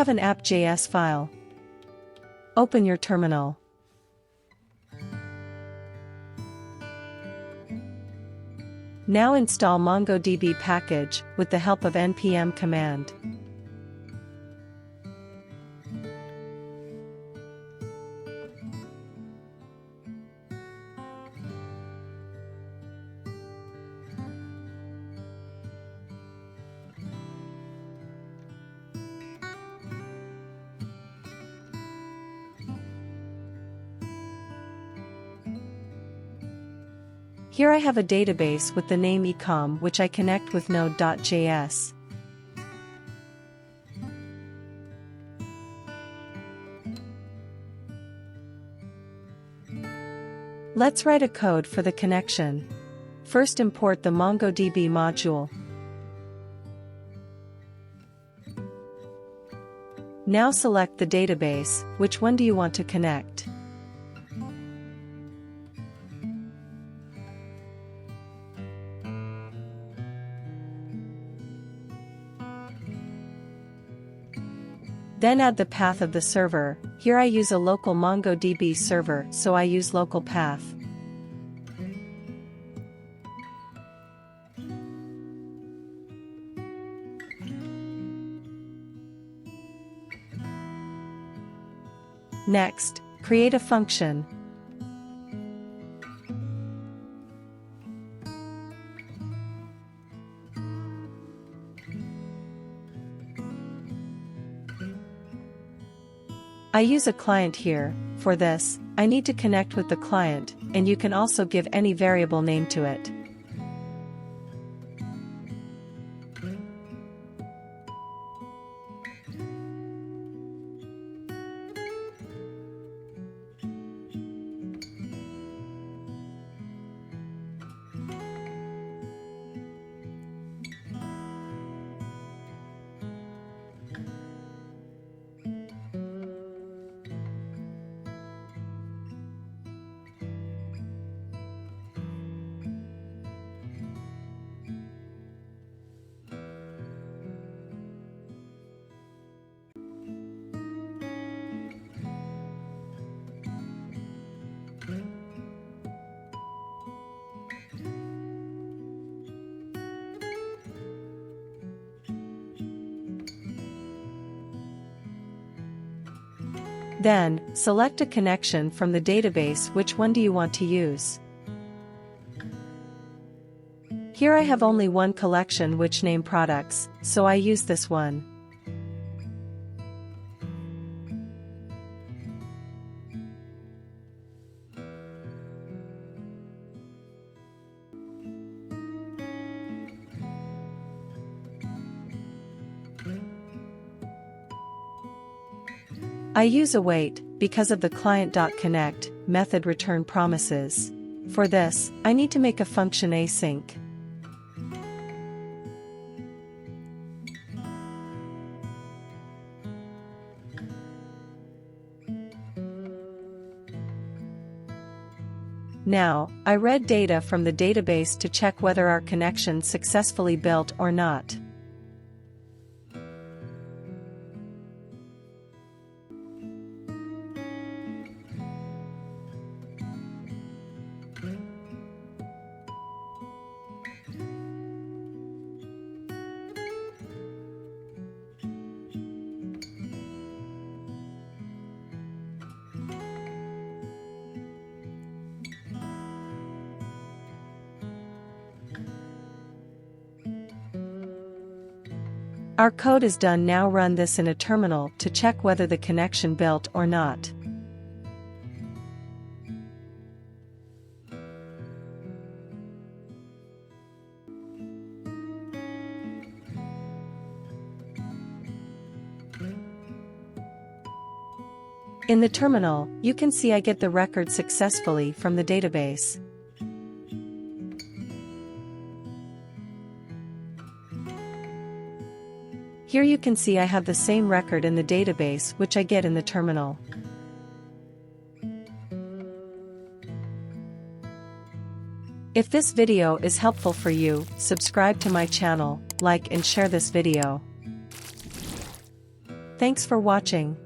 have an app.js file. Open your terminal. Now install MongoDB package with the help of npm command. Here I have a database with the name ecom which I connect with node.js. Let's write a code for the connection. First import the MongoDB module. Now select the database, which one do you want to connect? Then add the path of the server. Here I use a local MongoDB server, so I use local path. Next, create a function. I use a client here. For this, I need to connect with the client, and you can also give any variable name to it. Then, select a connection from the database. Which one do you want to use? Here I have only one collection which name products, so I use this one. I use await because of the client.connect method return promises. For this, I need to make a function async. Now, I read data from the database to check whether our connection successfully built or not. Our code is done. Now run this in a terminal to check whether the connection built or not. In the terminal, you can see I get the record successfully from the database. Here you can see I have the same record in the database which I get in the terminal. If this video is helpful for you, subscribe to my channel, like and share this video. Thanks for watching.